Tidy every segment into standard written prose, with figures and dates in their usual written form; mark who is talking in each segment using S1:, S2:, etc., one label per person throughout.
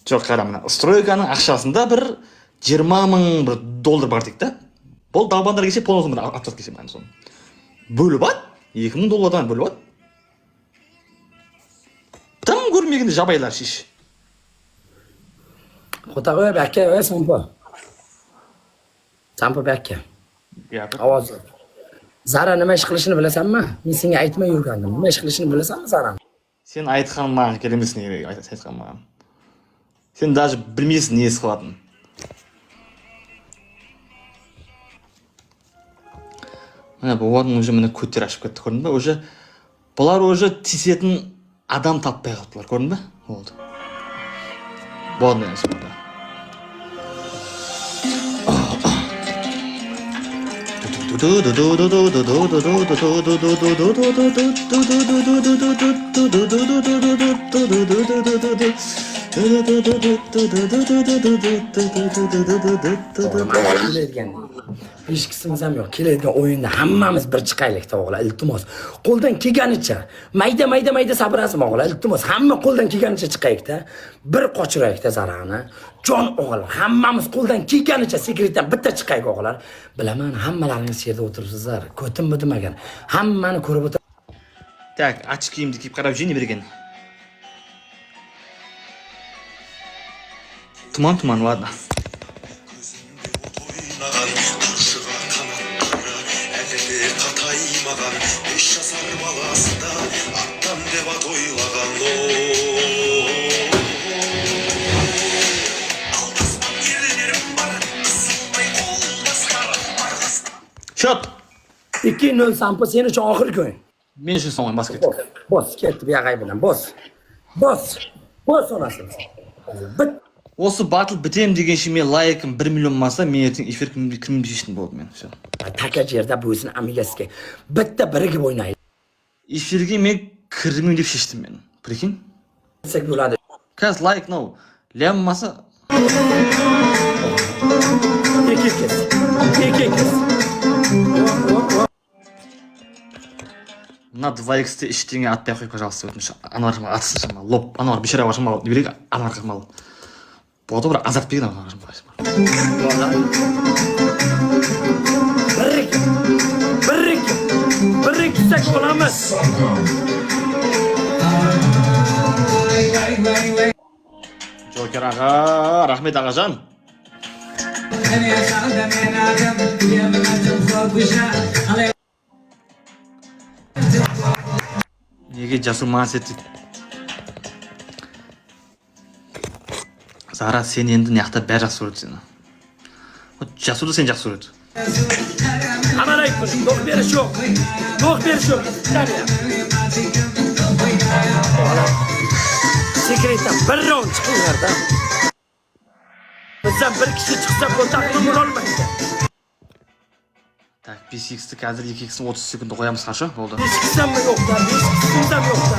S1: Жоқ, қара мына стройканың ақшасында бір 20.000 бір доллар бар дейік та. Бұл далбандар келсе полностью бір атсат келсе мен соны. Бөліп ат, 2000 доллардан бөліп ат. Тым көрмегенде жабайлар шеш.
S2: Xotag'oy aka va Sampo. Sampo aka. Ovoz. Zara nima ish qilishini bilasanmi? Men senga aytmay yurgandim. Nima ish qilishini bilasanmi Zara?
S1: Sen aytgan mаған керек емес не айтқан маған. Sen даже білмейсің не іс қылатынын. Міне бұлардың уже міне көттер ашып кетті, көрдің бе? Уже бұлар уже тиісетін адам таппай қалыптылар, көрдің бе? Болды. Болды мен сонда.
S2: Hech qisimiz ham yo'q. Keladigan o'yinda hammamiz bir chiqaylik o'g'lar, iltimos. Qo'ldan kelganicha, mayda sabrasizmi o'g'lar, iltimos. Hamma qo'ldan kelganicha chiqaylik-da. Bir qochiraylik-da Zarani. Jon o'g'lar, hammamiz qo'ldan kelganicha sekretdan bitta chiqaylik o'g'lar. Bilaman, hammalaringiz yerda o'tiribsizlar. Ko'timmi demagan. Hammani ko'rib o'tir.
S1: Так, achiq kiyimni kiyib qarab jini bergan. Tuman, ладно. Shot.
S2: 2-0 Sampo sen uchun oxirgi o'yin.
S1: Men uchun son o'yin bas ketdi.
S2: Bos ketdi bu yog'ay bilan. Bos onasini. Bit.
S1: Осы батл бітем дегенше мен лайкым 1 миллион болса, мен ертең эфир кім дейсің болды мен. Все.
S2: Taka жерде bo'ysin amigasiga. Bitta birigib o'ynaylik.
S1: Эфирге мен кірмеймін деп шештім мен. Прикинь?
S2: Сек bo'ladi.
S1: Қазір лайк no. Ляммаса.
S2: Кек.
S1: Мына 2x'те ештеңе атпай қой, пожалуйста, өтініш. Анварға атсын шама. Лоп, Анвар бешара башыма алып. Не берек? Анварға қамал. Болды бір азарт берген Анварға башыма.
S2: Бірік сек боламыз.
S1: Жокер аға, рахмет ағажан. Неге жасу маңыз еттік? Зара, сен енді неқта бәр жақсы өреді сені. Жасуды сен жақсы өреді.
S2: Аман айтпын, доқ беріш жоқ. Секреттен бір раунд çıkыңlar da. Bizden bir kişi çıksa kontaklım olmaydı.
S1: Так, 5x'ті қазір 2x'ін 30 секундда қоямыз қашы, болды.
S2: 5x'den mi yok da, 5x'den mi yok da.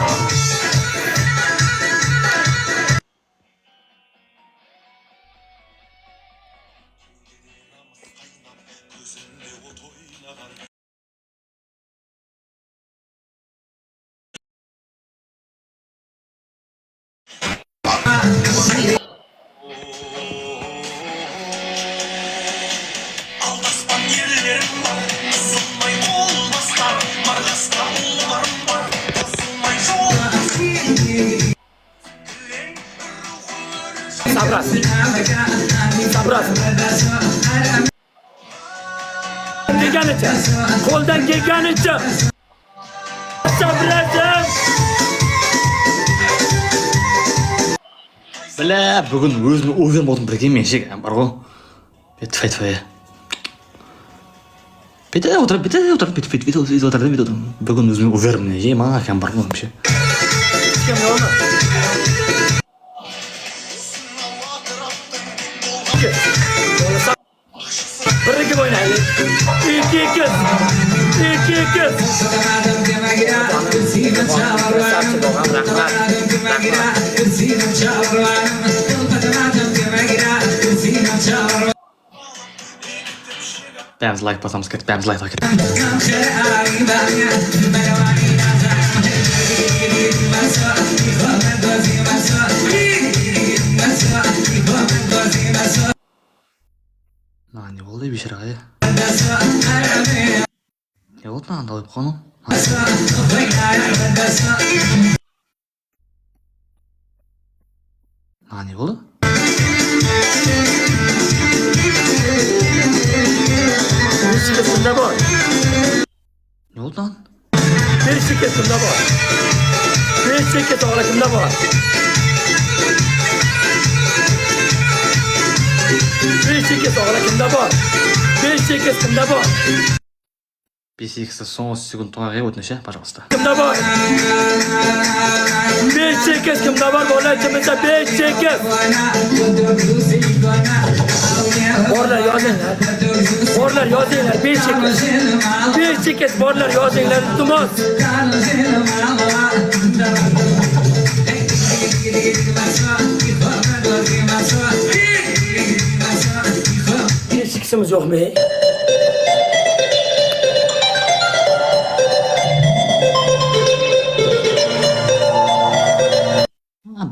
S2: Sabras. Gelganicha, qo'ldan kelganicha. Sabrasam.
S1: Білә, бүгін өзімі овер болдым бірге мен шек, бар ғой. Тфай. Беті отыр. Бүгін өзімі оверміне жей, маға кәм бар ғой, ше.
S2: Birikib o'ynaylik. 2-2.
S1: Bäms like basamız ketdi, bäms like ketdi. bo'ldi anda o'yib qoldim. Ne bo'ldi?
S2: Beshikka kimda bor?
S1: Ne oldu lan?
S2: Beshikka kimda bor? Beshikka to'g'ri kimda bor? Beshikka to'g'ri kimda bor? Beshikka kimda bor?
S1: 5x'da son 30 sekund to'g'ri o'tinishi, пожалуйста.
S2: Kimda bor? Beshikka kimda bor? Bo'laychimizda beshikka. Borlar yozinglar. Borlar yozinglar beshikka. Beshikka borlar yozinglar iltimos. Beşikimiz yok mu?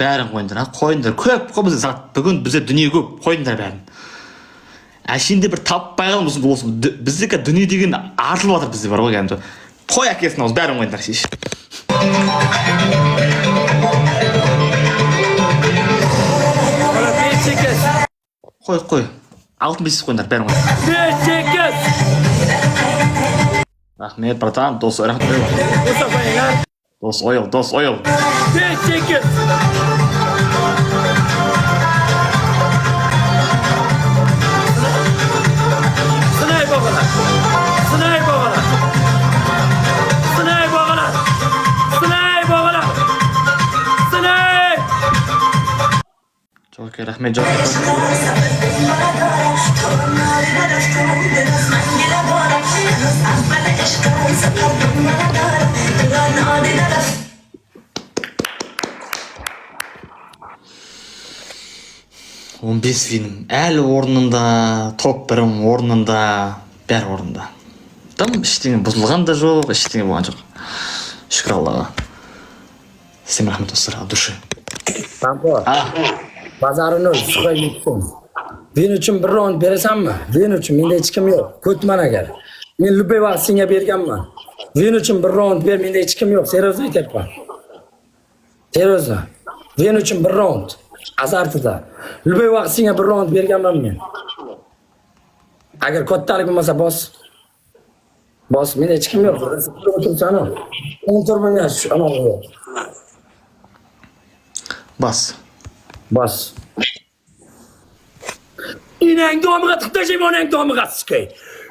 S1: Бәрін қойыңдар, көп біз бүгін бізде дүние көп, қойыңдар бәрін. Әшейінде бір таппай қалмыз болсын, біздікі дүние деген артылып жатыр бізде бар ғой кәдімгі. Қой әкесін ауыз, бәрін қойыңдар шеш. Қой, алтын бесіз қойыңдар, бәрін қойыңдар.
S2: Бешикес!
S1: Рахмет, братан, дос, рахмет. Дос, ойыл.
S2: Бешикес! Сынай бағалар!
S1: Çok rahmet, çok. Он бес фильм. Әлі орнында, топ 1 орнында, бәрі орнында. Там ештеңе бұзылған да жоқ, ештеңе болған жоқ. Шүкір Аллаға. Всем рахмет достар, от души.
S2: Tampo. Bazarini suqay yutdim. Men uchun bir raund berasanmi? Men uchun menda hech kim yo'q. Ko'tman agar. Men любой vaqt senga berganman. Men uchun bir raund ber, menda hech kim yo'q. Serozli aytyapman. Serozli. Men uchun bir raund. Azartida. Любой vaqt senga bir raund berganman men. Agar kattalik bo'lmasa bos. Bos, menda hech kim yo'q. O'tirsan. O'tirmanga shu amal yo'q. Bas. İnang domiga tiqtashim, onang domiga siqay.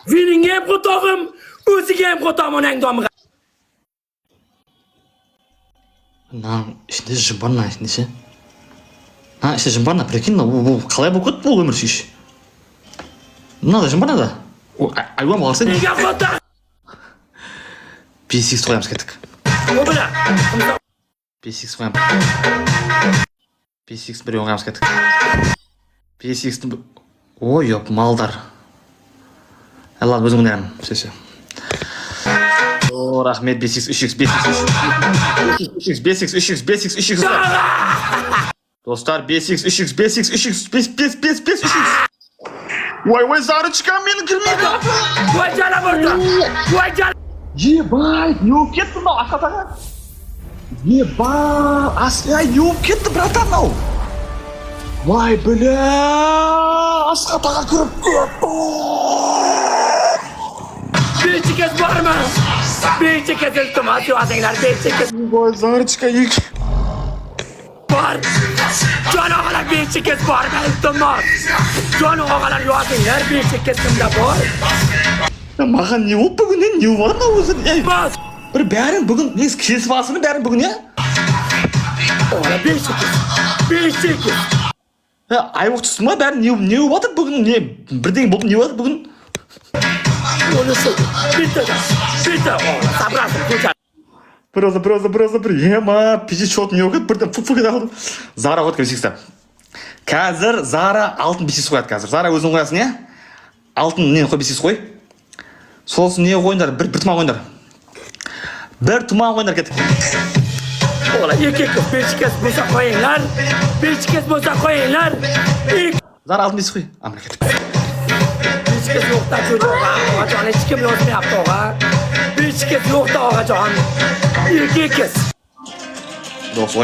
S2: Meningga ham xotog'im, o'ziga ham xotog'im, onang domiga.
S1: Lan içinde jimbar lan içinde. Ha işte jimbar lan, прикинь, bu қалай болып кетті бұл өмір шеш. Мынада жимбар да. Айуан баласы.
S2: Menga xotog'.
S1: 5x qo'yamiz ketdik.
S2: O bilan.
S1: 5x qo'yamiz. 5x bir yo'qamiz ketdik. 5x oy yo'q malдар. Allah o'zim o'ynayman. Sesi. O rahmet 5x 3x. Dostlar 5x 3x. Vay Zarıçka beni girmedi.
S2: Vay cana burada. Vay cana.
S1: Ебать, не укетті мынау ақатаға. Ебать, Асия не укетті, братан ау. Вай, бля, Асқатаға кіріп кетті.
S2: Бейчикес бар mı? Beyçikes iltimas yazinglar, beyçikes.
S1: Vay, Zarıçka ilk.
S2: Var. Can ağalar beyçikes var mı? İltimas. Can ağalar yazinglar, beyçikes kimde var?
S1: Маған не болып бүгін, не бар мынау өзі?
S2: Bas.
S1: Бір бәрін бүгін, несі келісіп алсың бәрін бүгін, я?
S2: Ola beyçikes.
S1: Айуық түстің ба бәрін, не болып атыр бүгін, не бірдеңе болып не болып бүгін?
S2: Onысы bitti. Ola sabrasın kocan.
S1: Бір ема, пиздец шот не оқыды, бірден фу-фу кеді қалды. Зара қойды көбісіксті. Қазір Зара алтын бесіз қояды қазір. Зара өзің қоясың, я? Алтын нені қой бесіз қой? Сосын не қойындар? Бір тұман қойындар. Bir tuman oynar ketdik.
S2: Ola iki beshikes bo'lsa qo'yinglar. Beshikes bo'lsa qo'yinglar.
S1: Zar altın besi qo'y. Amra ketdik.
S2: Beshikes yo'qda cho'g'a. Hech kim yozmayapti og'a. kez yo'qda og'ajon. Ikki kez.
S1: Dost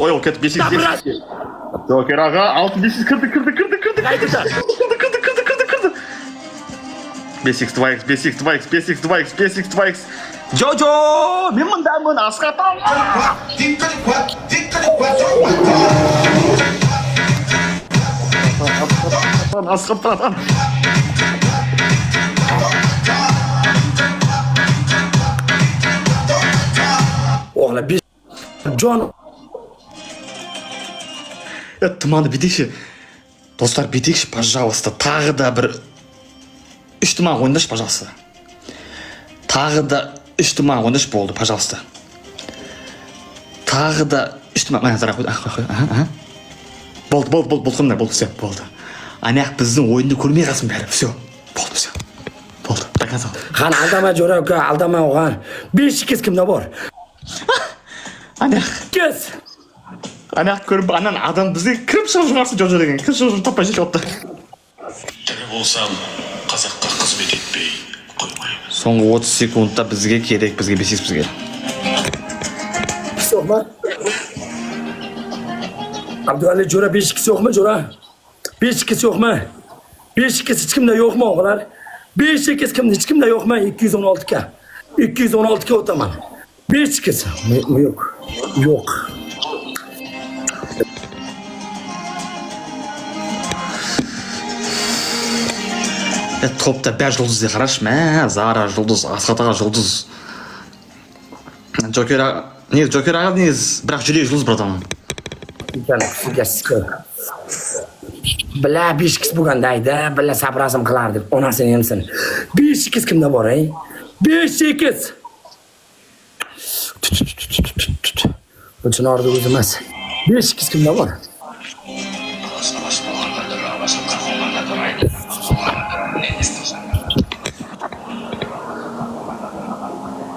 S1: oyal ket 5
S2: Sabras.
S1: Joker ağa 6 kırdı.
S2: Qaytida.
S1: Kırdı. 5x 2x. Jojo, men bundaman asqatam. Asqatam.
S2: O'g'li bir jon
S1: Tumanı bitekşi. Dostlar bitekşi, пожалуйста. Tағы da bir 3 tuman oynaş, пожалуйста. Tағы da 3 tuman oynaş boldu, пожалуйста. Tағы da 3 tuman... Mana zarar koy. Болды, қымдар, болды, все, болды. Аяқ біздің ойынды көрмей қалсын бәрі, все. Болды, все. Болды, до конца.
S2: Qani aldama jo'ra uka, aldama o'g'an. 5 kez kimda bor?
S1: Аяқ.
S2: Kez.
S1: Аяқ көріп, анан адам бізге кіріп шығып жұмарсы Джоджо деген. Кіріп шығып таппай жетіп отты.
S3: Тірі болсам, қазаққа қызмет етпей қоймаймын.
S1: Соңғы 30 секундта бізге керек, бізге 5x бізге.
S2: So'qma. Abduvali jo'ra 5 kez yo'qmi jo'ra? 5 kez yo'qmi? 5 kez hech kimda yo'qmi o'g'lar? 5 kez kimda hech kimda yo'qmi? 216 ga. 216 ga o'taman. 5 kez. Yo'q. Yo'q.
S1: Topta 5 жұлдызды қараш, мә, Зара жұлдыз, Асқат аға жұлдыз. Джокер аға негіз, бірақ жүрек жұлдыз, братан.
S2: Bila 5 kez bo'lganda ayda, bila sabrazim qilardi. Onasini yemsin. 5 kez kimda bor, ay? 5 kez. Bu chinorda o'zi emas. 5 kez kimda bor?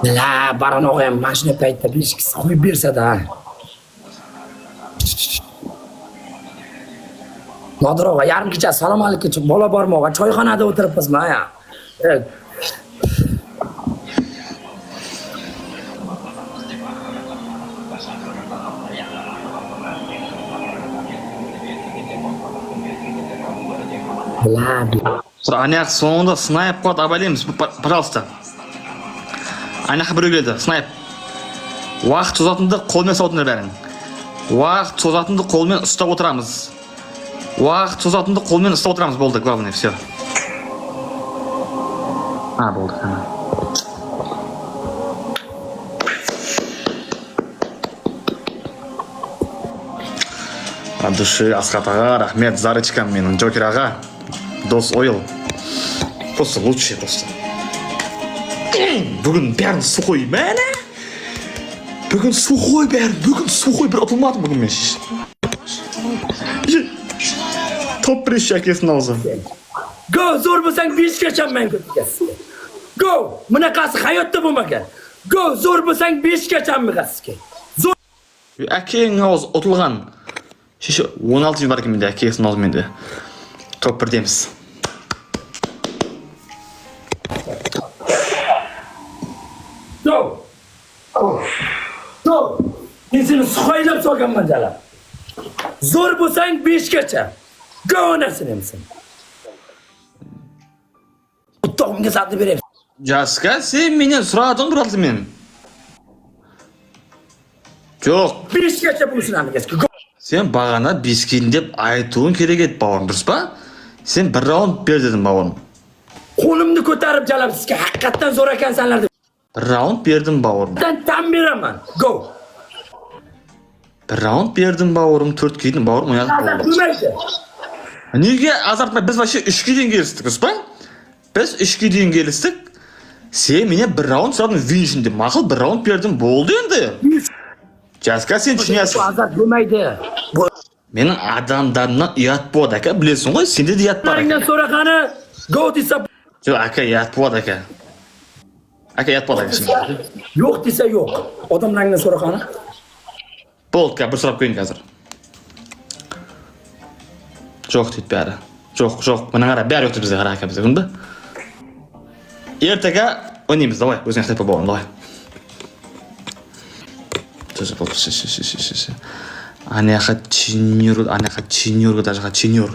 S2: La baron o'g'ayam mashina paytda 5 kez qo'yib bersa-da. Nodir og'a, yarim kecha salom alaykum. Bola bormi og'a? Choyxonada o'tiribmizmi aya?
S1: Аяқ соңында снайп қуат абайлаймыз, пожалуйста. Аяққа біреу келеді, снайп. Уақыт созатынды қолмен саудыңдар бәрің. Уақыт созатынды қолмен ұстап отырамыз. Уақыт созатынды қолмен ұстап отырамыз, болды, главное, все. Болды, От души Асқат аға, рахмет, Зарычкам менің, Джокер аға, дос ойыл. Просто лучший, просто. Бүгін бәрін сухой, мәне? Бүгін сухой бәрін, бүгін сухой, бір ұтылмадым бүгін мен шеш. Топ бір еш әкесін аузы.
S2: Go, zo'r bo'lsang 5 gacha men ko'tkazsiz. Go, bunaqasi hayotda bo'lmagan. Go, zo'r bo'lsang 5 gacha meg'asizga. Zo'r.
S1: Әкең ауыз ұтылған. Шеше 16 жыл бар екен менде, әкесін аузы менде. Топ бір деміз.
S2: Men seni suqaylab solganman jala. Zo'r bo'lsang 5 gacha. Go onasini yemsin. O'tog'imga satni berayapsan.
S1: Jaska, sen menен сұрадың бұратылы мен. Жоқ.
S2: 5 gacha bo'lsin amigasi.
S1: Sen бағана 5 деп айтуың керек еді, бауырым, дұрыс па? Sen 1 раунд бер дедің, бауырым.
S2: Qo'limni ko'tarib jalab sizga haqiqatdan zo'r ekansanlar deb.
S1: 1 раунд бердім, бауырым.
S2: Tan beraman. Go.
S1: 1 раунд бердім, бауырым, 4 кейдің, бауырым, ойнадық, бауырым. Неге азартма? Біз вообще 3-ге дейін келістік, дұрыс па? Біз 3-ге дейін келістік. Sen менен 1 раунд сұрадың, виншін деп. Мақыл 1 раунд бердім, болды енді. Жасқа, сен түсінесің.
S2: Азат болмайды.
S1: Менің адамдарымнан ұят болады, әка, білесің ғой, сенде де ұят бар,
S2: Менен
S1: әка.
S2: сұрағаны, go десе.
S1: Жоқ, әка, ұят болады, әка. Әка, ұят болады, әка.
S2: Yo'q desa yo'q. Odamlardan so'raqani.
S1: Болды, әка, бір сұрап қойын қазір. Жоқ дейді бәрі. Жоқ, мына қара, бәрі өтті бізде қара, әка, бізде, күнді. Ертеге o'ynaymiz, давай, o'zing xato bo'lgan, давай. Anaqa chinyor, даже chinyor.